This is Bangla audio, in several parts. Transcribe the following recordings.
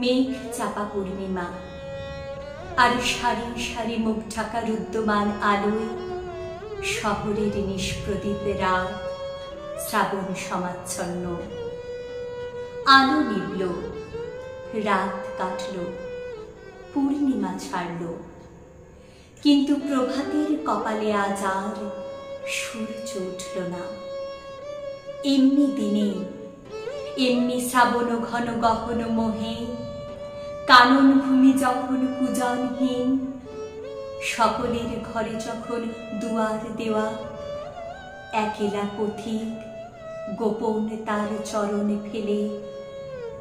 মেঘ চাপা পূর্ণিমা, আর সারি সারি মুখ ঢাকা রুদ্যমান আলোয় শহরের নিষ্প্রদীপ রাত শ্রাবণ সমাচ্ছন্ন। আলো নিভল, রাত কাটল, পূর্ণিমা ছাড়ল, কিন্তু প্রভাতের কপালে আজ আর সূর্য উঠল না। এমনি দিনে, এমনি শ্রাবণ ঘন গহন মোহে, কানন ভূমি যখন পূজনহীন, সকলের ঘরে যখন দুয়ার দেওয়া, একেলা পথিক গোপন তার চরণ ফেলে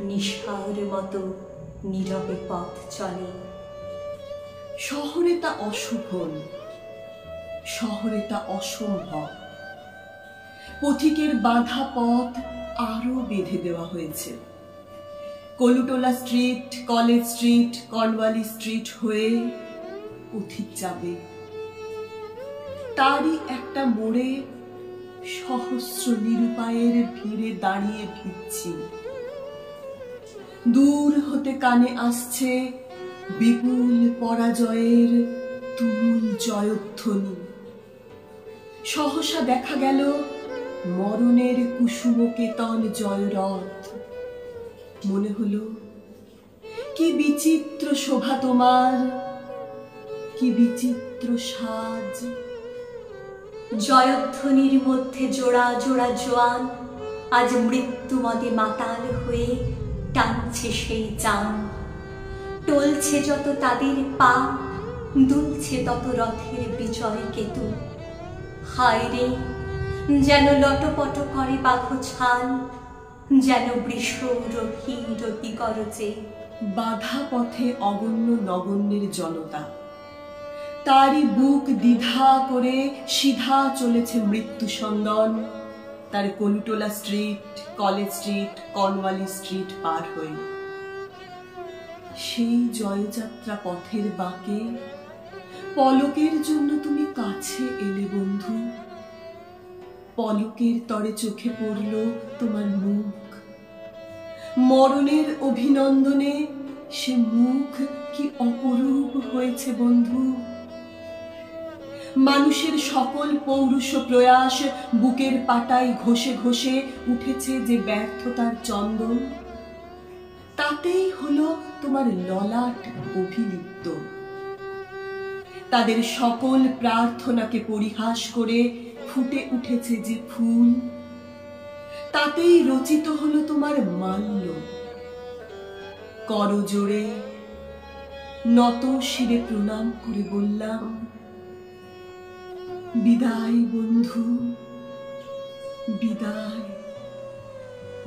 নিশার মতো নীরবে পথ চলে। শহরে তা অশোভন, শহরে তা অসম্ভব। পথিকের বাঁধা পথ আরো বেঁধে দেওয়া হয়েছে। Kolutola street, college street, Cornwallis street হয়ে পথিক যাবে। তারই একটা মোড়ে সহস্র নিরুপায়ের ভিড়ে দাঁড়িয়ে ভিড়ছি। দূর হতে কানে আসছে বিপুল পরাজয়ের তুমুল জয়ধ্বনি। সহসা দেখা গেল মরণের কুসুমকেতন জয়রথ। মনে হলো কি বিচিত্র শোভা তোমার, কি বিচিত্র সাজ। জয়ধ্বনির মধ্যে জোড়া জোড়া জোয়ান আজ মৃত্যুমদে মাতাল হয়ে টানছে সেই চান। টলছে যত তাদের পা, দুলছে তত রথের বিজয় কেতু। হায় রে, যেন লটপট করে বাঘ ছাল, যেন বৃষ রথি রতি করছে। বাধা পথে অগণ্য নগণ্যের জনতা, তারই বুক দ্বিধা করে সিধা চলেছে মৃত্যু সন্দন তার Kolutola street, college street, Cornwallis street পার হয়ে। সেই জয়যাত্রা পথের বাঁকে পলকের জন্য তুমি কাছে এলে বন্ধু। পলকের তরে চোখে পড়ল তোমার মুখ। মরণের অভিনন্দনে সে মুখ কি অপরূপ হয়েছে বন্ধু। মানুষের সকল পৌরুষ প্রয়াস বুকের পাটায় ঘষে ঘষে উঠেছে যে ব্যর্থতার চন্দন, তাতেই হলো তোমার ললাট অভিলিপ্ত। তাদের সকল প্রার্থনাকে পরিহাস করে ফুটে উঠেছে যে ফুল, তাতেই রচিত হলো তোমার মাল্য। করজোড়ে নত শিরে প্রণাম করে বললাম, বিদায় বন্ধু, বিদায়।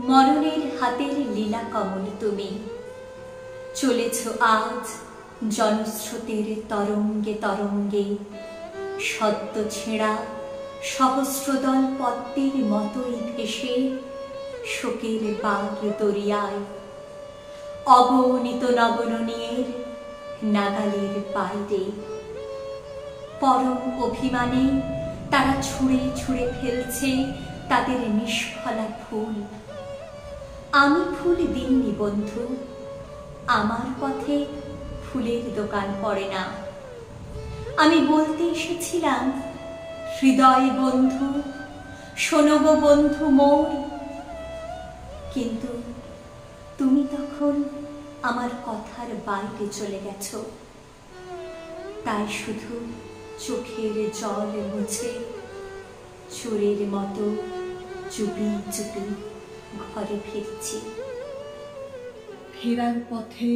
মরণের হাতের লীলা কমল তুমি, চলেছ আজ জনস্রোতের তরঙ্গে তরঙ্গে। সদ্য ছেঁড়া সহস্রদল পদ্মের মতোই ভেসে শোকের বার দরিয়ায়। অগণিত নগননীয়ের নাগালের বাইরে পরম অভিমানে তারা ছুঁড়ে ছুঁড়ে ফেলছে তাদের নিষ্ফলা ফুল। আমি ফুল দিইনি বন্ধু, আমার পথে ফুলের দোকান পড়ে না। আমি বলতে এসেছিলাম, হৃদয় বন্ধু, শোনো গো বন্ধু মোর। কিন্তু তুমি তখন আমার কথার বাইরে চলে গেছো। তাই শুধু চোখের জল মুছে চোরের মতো চুপি চুপি ঘরে ফিরছি। ফেরার পথে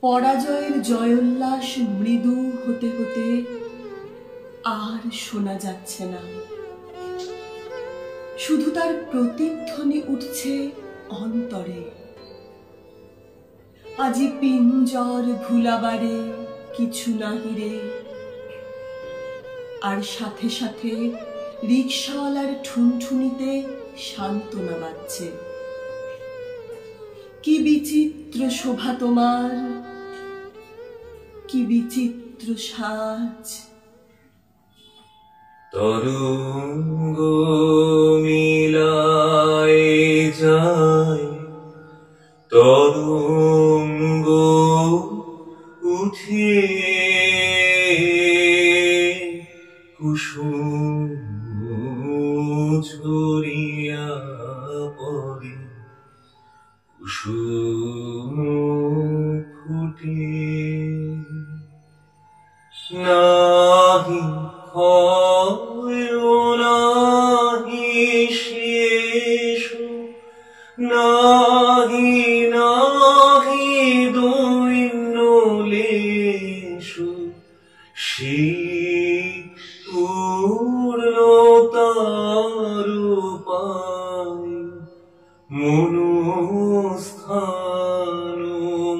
পরাজয়ের জয়োল্লাস মৃদু হতে হতে আর শোনা যাচ্ছে না। শুধু তার প্রতিধ্বনি উঠছে অন্তরে। আজি পিঞ্জর ভুলাবারে কিছু নাহি রে। আর সাথে সাথে রিকশাওয়ালার ঠুনঠুনিতে সান্ত্বনা বাজছে। কি বিচিত্র শোভা তোমার, কি বিচিত্র সাজ। তরঙ্গ মিলায় যায় তরুণ কুসুম ঝরিয়া পড়ে কুসুম ফুটে নাহি ক্ষয় নাহি শেষ নাহি নাহি দৈন্য লেশ পূর্ণতার পায় মনস্থান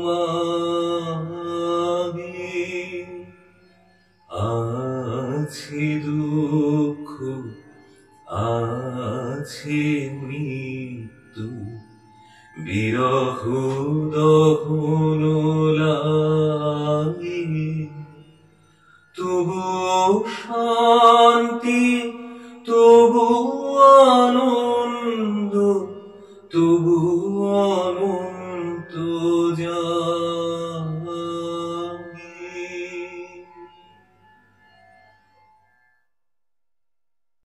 মাগে আছে দুঃখ আছে মৃত্যু বিরহ দহন লাগে তবু শান্তি তবু আনন্দ তবু অনন্ত যায়।